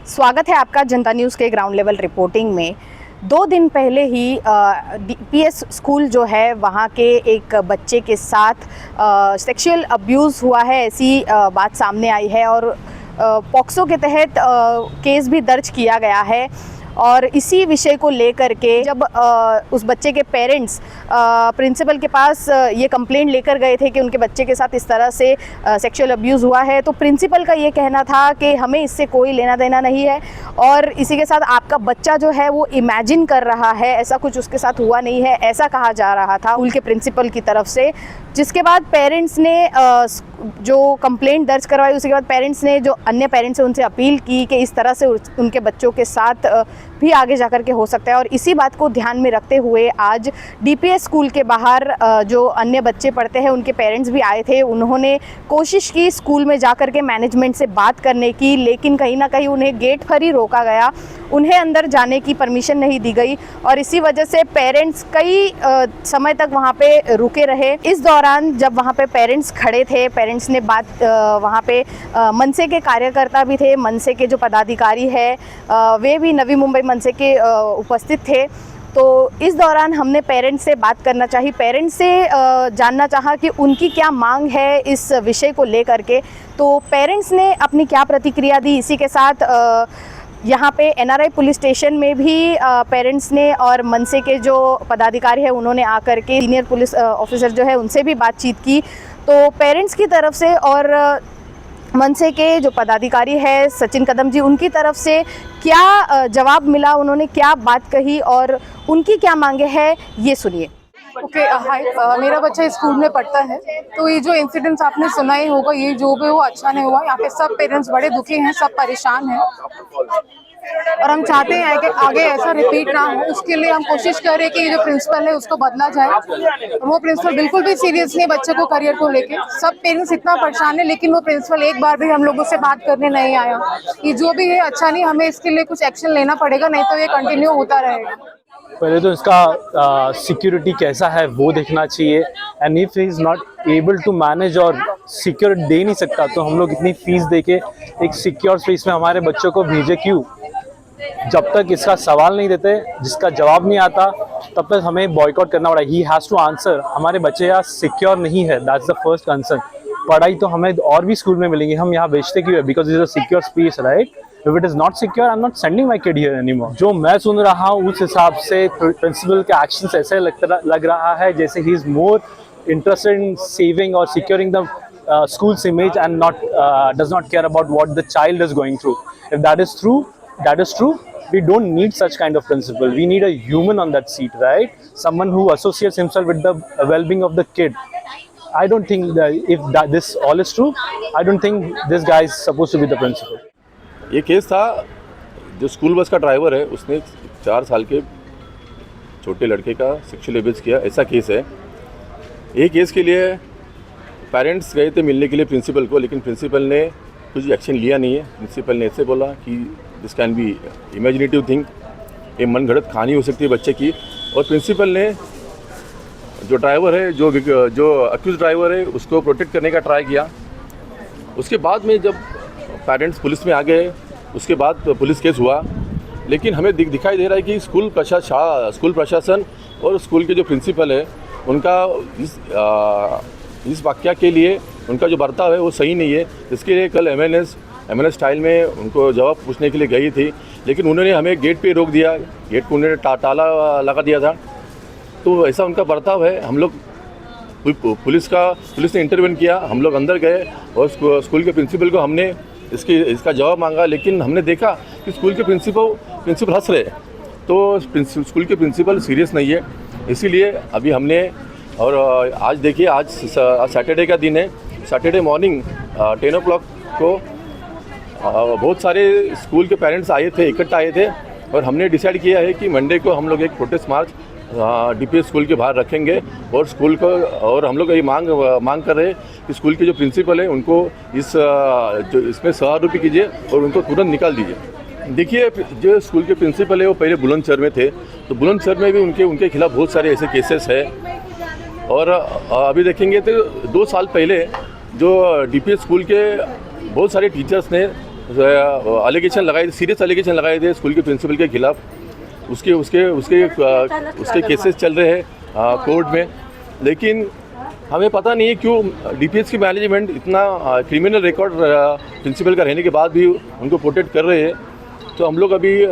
स्वागत है आपका जनता न्यूज़ के ग्राउंड लेवल रिपोर्टिंग में। 2 दिन पहले ही डीपीएस स्कूल जो है वहाँ के एक बच्चे के साथ सेक्सुअल अब्यूज़ हुआ है, ऐसी बात सामने आई है और पॉक्सो के तहत केस भी दर्ज किया गया है। और इसी विषय को लेकर के जब उस बच्चे के पेरेंट्स प्रिंसिपल के पास ये कंप्लेंट लेकर गए थे कि उनके बच्चे के साथ इस तरह से सेक्सुअल अब्यूज़ हुआ है, तो प्रिंसिपल का ये कहना था कि हमें इससे कोई लेना देना नहीं है और इसी के साथ आपका बच्चा जो है वो इमेजिन कर रहा है, ऐसा कुछ उसके साथ हुआ नहीं है, ऐसा कहा जा रहा था स्कूल के प्रिंसिपल की तरफ से। जिसके बाद पेरेंट्स ने जो कंप्लेंट दर्ज करवाई, उसके बाद पेरेंट्स ने जो अन्य पेरेंट्स हैं उनसे अपील की कि इस तरह से उनके बच्चों के साथ भी आगे जाकर के हो सकता है। और इसी बात को ध्यान में रखते हुए आज डीपीएस स्कूल के बाहर जो अन्य बच्चे पढ़ते हैं उनके पेरेंट्स भी आए थे। उन्होंने कोशिश की स्कूल में जाकर के मैनेजमेंट से बात करने की, लेकिन कहीं ना कहीं उन्हें गेट पर ही रोका गया, उन्हें अंदर जाने की परमिशन नहीं दी गई और इसी वजह से पेरेंट्स कई समय तक वहाँ पे रुके रहे। इस दौरान जब वहाँ पे पेरेंट्स खड़े थे, पेरेंट्स ने बात वहाँ पे मनसे के कार्यकर्ता भी थे, मनसे के जो पदाधिकारी है वे भी नवी मुंबई मनसे के उपस्थित थे। तो इस दौरान हमने पेरेंट्स से बात करना चाहिए, पेरेंट्स से जानना चाहा कि उनकी क्या मांग है इस विषय को लेकर के। तो पेरेंट्स ने अपनी क्या प्रतिक्रिया दी, इसी के साथ यहाँ पे एनआरआई पुलिस स्टेशन में भी पेरेंट्स ने और मनसे के जो पदाधिकारी है उन्होंने आकर के सीनियर पुलिस ऑफिसर जो है उनसे भी बातचीत की। तो पेरेंट्स की तरफ से और मनसे के जो पदाधिकारी है सचिन कदम जी, उनकी तरफ से क्या जवाब मिला, उन्होंने क्या बात कही और उनकी क्या मांगे हैं, ये सुनिए। ओके, हाय, मेरा बच्चा स्कूल में पढ़ता है। तो ये जो इंसिडेंट्स आपने सुना ही होगा, ये जो भी हुआ अच्छा नहीं हुआ। यहाँ पे सब पेरेंट्स बड़े दुखी हैं, सब परेशान हैं और हम चाहते हैं कि आगे ऐसा रिपीट ना हो। उसके लिए हम कोशिश कर रहे हैं कि ये जो प्रिंसिपल है उसको बदला जाए। और वो प्रिंसिपल बिल्कुल भी सीरियस नहीं है बच्चे को करियर को लेके। सब पेरेंट्स इतना परेशान है, लेकिन वो प्रिंसिपल एक बार भी हम लोगों से बात करने नहीं आया। ये जो भी है अच्छा नहीं, हमें इसके लिए कुछ एक्शन लेना पड़ेगा, नहीं तो ये कंटिन्यू होता रहेगा। पहले तो इसका सिक्योरिटी कैसा है वो देखना चाहिए। And if he is not able to manage और सिक्योर दे नहीं सकता तो हम लोग इतनी फीस दे के एक सिक्योर स्पेस में हमारे बच्चों को भेजे क्यों? जब तक इसका सवाल नहीं देते, जिसका जवाब नहीं आता, तब तक हमें बॉयकॉट करना पड़ा। He has to answer. हमारे बच्चे यहाँ सिक्योर नहीं है, दैट्स द फर्स्ट कंसर्न। पढ़ाई तो हमें और भी स्कूल में मिलेंगी, हम यहाँ बेचते क्यों है? Because is a secure space, right? If it is not secure, I'm not sending my kid here anymore. जो मैं सुन रहा हूँ उस हिसाब से प्रिंसिपल के एक्शंस ऐसे लग रहा है जैसे he is more interested in saving or securing the school's image and not does not care about what the child is going through. If that is true, we don't need such kind of principal. We need a human on that seat, right? Someone who associates himself with the well-being of the kid. I don't think that if this all is true, I don't think this guy is supposed to be the principal. ये case था, जो school bus का driver है उसने 4 साल के छोटे लड़के का सेक्सुअल अब्यूज़ किया, ऐसा केस है। ये केस के लिए पेरेंट्स गए थे मिलने के लिए प्रिंसिपल को, लेकिन प्रिंसिपल ने कुछ एक्शन लिया नहीं है। प्रिंसिपल ने ऐसे बोला कि this can be imaginative thing, ये मन घड़त कहानी हो सकती है बच्चे की। और प्रिंसिपल ने जो ड्राइवर है, जो अक्यूज ड्राइवर है, उसको प्रोटेक्ट करने का ट्राई किया। उसके बाद में जब पेरेंट्स पुलिस में आ गए, उसके बाद पुलिस केस हुआ। लेकिन हमें दिखाई दे रहा है कि स्कूल प्रशासन और स्कूल के जो प्रिंसिपल है उनका इस वाक़या के लिए उनका जो बर्ताव है वो सही नहीं है। इसके लिए कल एमएनएस स्टाइल में उनको जवाब पूछने के लिए गई थी, लेकिन उन्होंने हमें गेट पे रोक दिया, गेट को उन्होंने ताला लगा दिया था। तो ऐसा उनका बर्ताव है। हम लोग पुलिस ने इंटरवेन किया, हम लोग अंदर गए और स्कूल के प्रिंसिपल को हमने इसका जवाब मांगा, लेकिन हमने देखा कि स्कूल के प्रिंसिपल हंस रहे। तो स्कूल के प्रिंसिपल सीरियस नहीं है, इसीलिए अभी हमने और आज देखिए, आज सैटरडे का दिन है। सैटरडे मॉर्निंग 10 o'clock को बहुत सारे स्कूल के पेरेंट्स इकट्ठा आए थे और हमने डिसाइड किया है कि मंडे को हम लोग एक प्रोटेस्ट मार्च डीपीएस स्कूल के बाहर रखेंगे और स्कूल को, और हम लोग ये मांग कर रहे हैं कि स्कूल के जो प्रिंसिपल है उनको इसमें सहारूपी कीजिए और उनको तुरंत निकाल दीजिए। देखिए, जो स्कूल के प्रिंसिपल है वो पहले बुलंदशहर में थे, तो बुलंदशहर में भी उनके खिलाफ बहुत सारे ऐसे केसेस है। और अभी देखेंगे तो 2 साल पहले जो डीपीएस स्कूल के बहुत सारे टीचर्स ने एलिगेशन लगाए थे, सीरियस एलिगेशन लगाए थे स्कूल के प्रिंसिपल के खिलाफ। उसके केसेस चल रहे हैं कोर्ट में, लेकिन हमें पता नहीं है क्यों डीपीएस की मैनेजमेंट इतना क्रिमिनल रिकॉर्ड प्रिंसिपल का रहने के बाद भी उनको प्रोटेक्ट कर रहे हैं। तो हम लोग अभी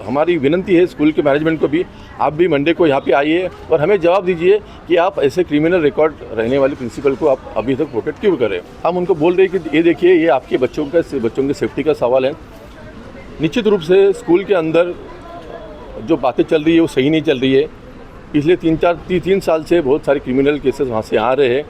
हमारी विनती है स्कूल के मैनेजमेंट को भी, आप भी मंडे को यहाँ पे आइए और हमें जवाब दीजिए कि आप ऐसे क्रिमिनल रिकॉर्ड रहने वाले प्रिंसिपल को आप अभी तक प्रोटेक्ट क्यों कर रहे हैं। हम उनको बोल रहे हैं कि ये देखिए, ये आपके बच्चों की सेफ्टी का सवाल है। निश्चित रूप से स्कूल के अंदर जो बातें चल रही है वो सही नहीं चल रही है। पिछले 3 साल से बहुत सारे क्रिमिनल केसेस वहाँ से आ रहे हैं।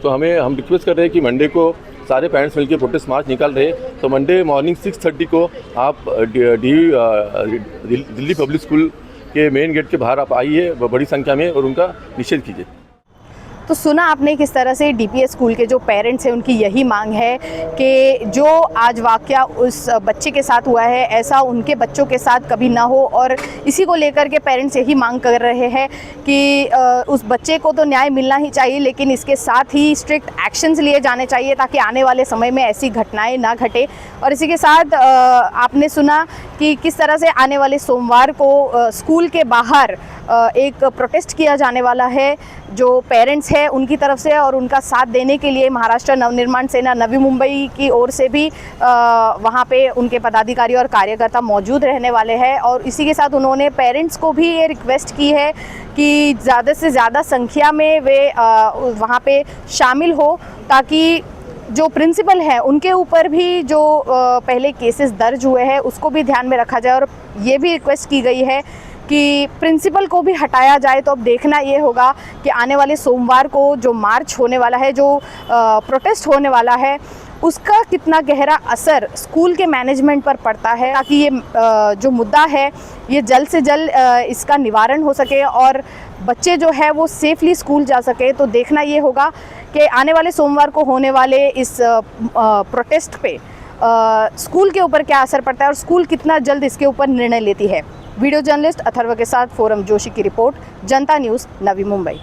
तो हम रिक्वेस्ट कर रहे हैं कि मंडे को सारे पेरेंट्स मिलकर प्रोटेस्ट मार्च निकाल रहे हैं, तो मंडे मॉर्निंग 6:30 को आप दिल्ली पब्लिक स्कूल के मेन गेट के बाहर आप आइए बड़ी संख्या में और उनका निषेध कीजिए। तो सुना आपने किस तरह से डीपीएस स्कूल के जो पेरेंट्स हैं उनकी यही मांग है कि जो आज वाक़या उस बच्चे के साथ हुआ है ऐसा उनके बच्चों के साथ कभी ना हो, और इसी को लेकर के पेरेंट्स यही मांग कर रहे हैं कि उस बच्चे को तो न्याय मिलना ही चाहिए, लेकिन इसके साथ ही स्ट्रिक्ट एक्शंस लिए जाने चाहिए ताकि आने वाले समय में ऐसी घटनाएं ना घटे। और इसी के साथ आपने सुना कि किस तरह से आने वाले सोमवार को स्कूल के बाहर एक प्रोटेस्ट किया जाने वाला है जो पेरेंट्स हैं उनकी तरफ से, और उनका साथ देने के लिए महाराष्ट्र नवनिर्माण सेना नवी मुंबई की ओर से भी वहाँ पे उनके पदाधिकारी और कार्यकर्ता मौजूद रहने वाले हैं। और इसी के साथ उन्होंने पेरेंट्स को भी ये रिक्वेस्ट की है कि ज़्यादा से ज़्यादा संख्या में वे वहाँ पे शामिल हो, ताकि जो प्रिंसिपल है उनके ऊपर भी जो पहले केसेस दर्ज हुए हैं उसको भी ध्यान में रखा जाए। और ये भी रिक्वेस्ट की गई है कि प्रिंसिपल को भी हटाया जाए। तो अब देखना ये होगा कि आने वाले सोमवार को जो मार्च होने वाला है, जो प्रोटेस्ट होने वाला है, उसका कितना गहरा असर स्कूल के मैनेजमेंट पर पड़ता है, ताकि ये जो मुद्दा है ये जल्द से जल्द इसका निवारण हो सके और बच्चे जो है वो सेफली स्कूल जा सके। तो देखना ये होगा कि आने वाले सोमवार को होने वाले इस प्रोटेस्ट पे स्कूल के ऊपर क्या असर पड़ता है और स्कूल कितना जल्द इसके ऊपर निर्णय लेती है। वीडियो जर्नलिस्ट अथर्व के साथ फोरम जोशी की रिपोर्ट, जनता न्यूज़, नवी मुंबई।